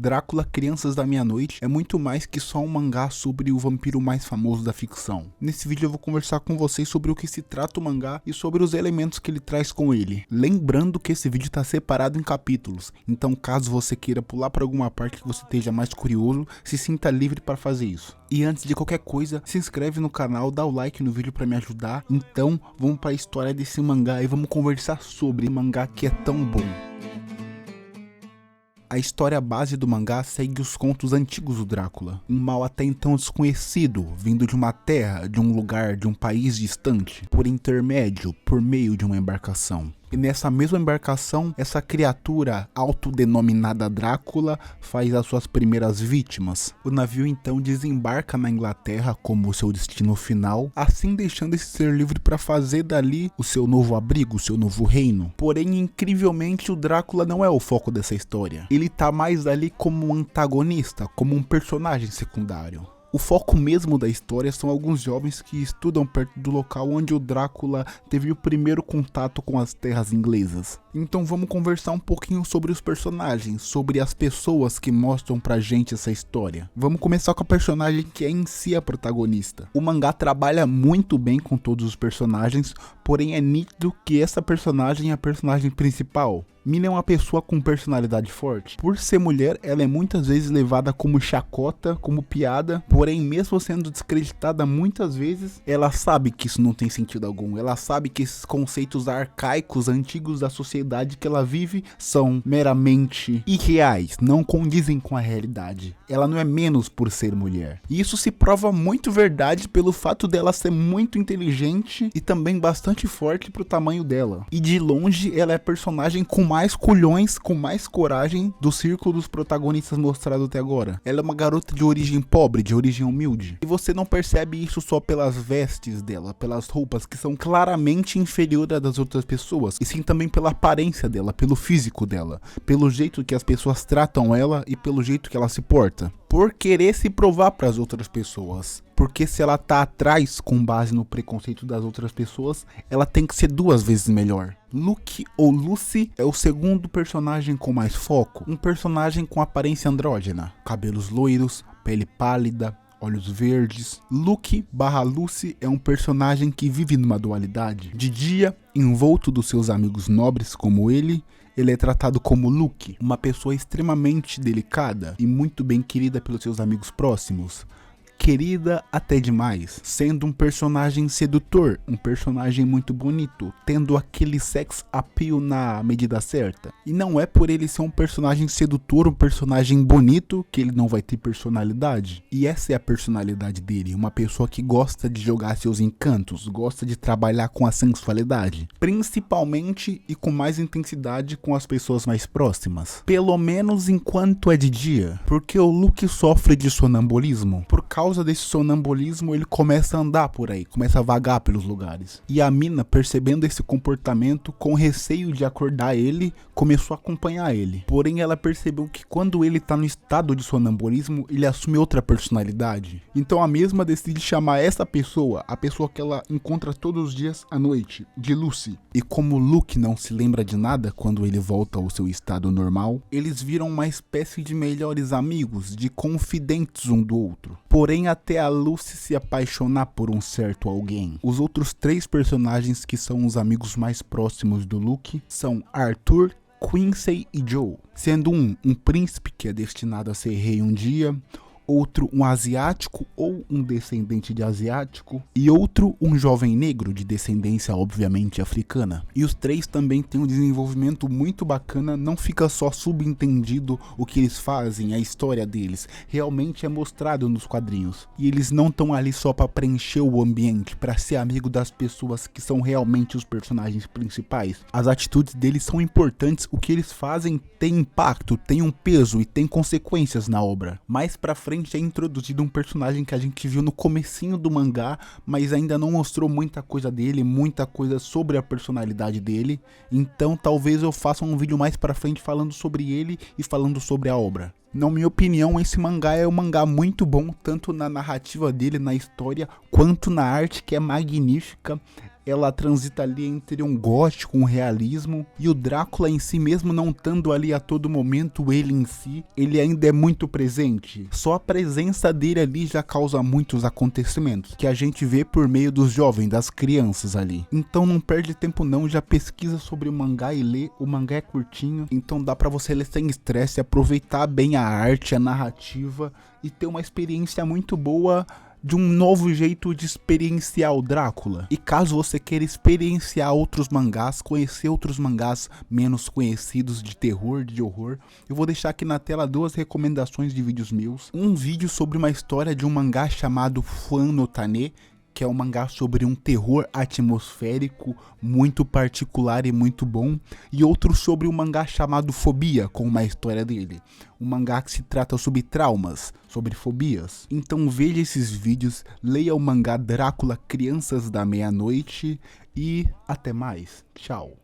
Drácula Crianças da Meia-Noite é muito mais que só um mangá sobre o vampiro mais famoso da ficção. Nesse vídeo eu vou conversar com vocês sobre o que se trata o mangá e sobre os elementos que ele traz com ele. Lembrando que esse vídeo está separado em capítulos, então caso você queira pular para alguma parte que você esteja mais curioso, se sinta livre para fazer isso. E antes de qualquer coisa, se inscreve no canal, dá o like no vídeo para me ajudar. Então vamos para a história desse mangá e vamos conversar sobre mangá que é tão bom. A história base do mangá segue os contos antigos do Drácula, um mal até então desconhecido, vindo de uma terra, de um lugar, de um país distante, por intermédio, por meio de uma embarcação. E nessa mesma embarcação, essa criatura autodenominada Drácula faz as suas primeiras vítimas. O navio então desembarca na Inglaterra como seu destino final, assim deixando esse ser livre para fazer dali o seu novo abrigo, o seu novo reino. Porém, incrivelmente, o Drácula não é o foco dessa história. Ele tá mais ali como um antagonista, como um personagem secundário. O foco mesmo da história são alguns jovens que estudam perto do local onde o Drácula teve o primeiro contato com as terras inglesas. Então vamos conversar um pouquinho sobre os personagens, sobre as pessoas que mostram pra gente essa história. Vamos começar com a personagem que é em si a protagonista. O mangá trabalha muito bem com todos os personagens, porém é nítido que essa personagem é a personagem principal. Mina é uma pessoa com personalidade forte. Por ser mulher, ela é muitas vezes levada como chacota, como piada, porém mesmo sendo descreditada muitas vezes, ela sabe que isso não tem sentido algum. Ela sabe que esses conceitos arcaicos, antigos da sociedade que ela vive são meramente irreais, não condizem com a realidade. Ela não é menos por ser mulher. E isso se prova muito verdade pelo fato dela ser muito inteligente e também bastante forte pro tamanho dela. E de longe, ela é a personagem com mais culhões, com mais coragem do círculo dos protagonistas mostrado até agora. Ela é uma garota de origem pobre, de origem humilde. E você não percebe isso só pelas vestes dela, pelas roupas que são claramente inferiores às das outras pessoas, e sim também pela aparência dela, pelo físico dela, pelo jeito que as pessoas tratam ela e pelo jeito que ela se porta. Por querer se provar para as outras pessoas. Porque se ela tá atrás com base no preconceito das outras pessoas, ela tem que ser duas vezes melhor. Luke ou Lucy é o segundo personagem com mais foco. Um personagem com aparência andrógena, cabelos loiros, pele pálida, olhos verdes. Luke/Lucy é um personagem que vive numa dualidade. De dia, envolto dos seus amigos nobres como ele é tratado como Luke, uma pessoa extremamente delicada e muito bem querida pelos seus amigos próximos. Querida até demais, sendo um personagem sedutor, um personagem muito bonito, tendo aquele sex appeal na medida certa. E não é por ele ser um personagem sedutor, um personagem bonito, que ele não vai ter personalidade. E essa é a personalidade dele, uma pessoa que gosta de jogar seus encantos, gosta de trabalhar com a sensualidade, principalmente e com mais intensidade com as pessoas mais próximas. Pelo menos enquanto é de dia, porque o Luke sofre de sonambulismo. Por causa desse sonambulismo, ele começa a andar por aí, começa a vagar pelos lugares. E a mina, percebendo esse comportamento, com receio de acordar ele, começou a acompanhar ele. Porém, ela percebeu que quando ele tá no estado de sonambulismo, ele assume outra personalidade. Então a mesma decide chamar essa pessoa, a pessoa que ela encontra todos os dias à noite, de Lucy. E como Luke não se lembra de nada quando ele volta ao seu estado normal, eles viram uma espécie de melhores amigos, de confidentes um do outro. Porém, até a Lucy se apaixonar por um certo alguém. Os outros três personagens que são os amigos mais próximos do Luke são Arthur, Quincy e Joe. Sendo um príncipe que é destinado a ser rei um dia, outro um asiático ou um descendente de asiático, e outro um jovem negro de descendência obviamente africana. E os três também têm um desenvolvimento muito bacana, não fica só subentendido o que eles fazem, a história deles, realmente é mostrado nos quadrinhos. E eles não estão ali só para preencher o ambiente, para ser amigo das pessoas que são realmente os personagens principais. As atitudes deles são importantes, o que eles fazem tem impacto, tem um peso e tem consequências na obra. Mais pra frente é introduzido um personagem que a gente viu no comecinho do mangá, mas ainda não mostrou muita coisa dele, muita coisa sobre a personalidade dele. Então talvez eu faça um vídeo mais pra frente falando sobre ele e falando sobre a obra. Na minha opinião, esse mangá é um mangá muito bom, tanto na narrativa dele, na história, quanto na arte, que é magnífica. ela transita ali entre um gótico, um realismo, e o Drácula em si mesmo não estando ali a todo momento, ele em si, ele ainda é muito presente. Só a presença dele ali já causa muitos acontecimentos, que a gente vê por meio dos jovens, das crianças ali. Então não perde tempo não, já pesquisa sobre o mangá e lê, o mangá é curtinho, então dá pra você ler sem estresse, aproveitar bem a arte, a narrativa, e ter uma experiência muito boa de um novo jeito de experienciar o Drácula. E caso você queira experienciar outros mangás, conhecer outros mangás menos conhecidos de terror, de horror, eu vou deixar aqui na tela 2 recomendações de vídeos meus. Um vídeo sobre uma história de um mangá chamado Fuan no Tane, que é um mangá sobre um terror atmosférico muito particular e muito bom, e outro sobre um mangá chamado Fobia, com uma história dele. Um mangá que se trata sobre traumas, sobre fobias. Então veja esses vídeos, leia o mangá Drácula Crianças da Meia-Noite e até mais. Tchau.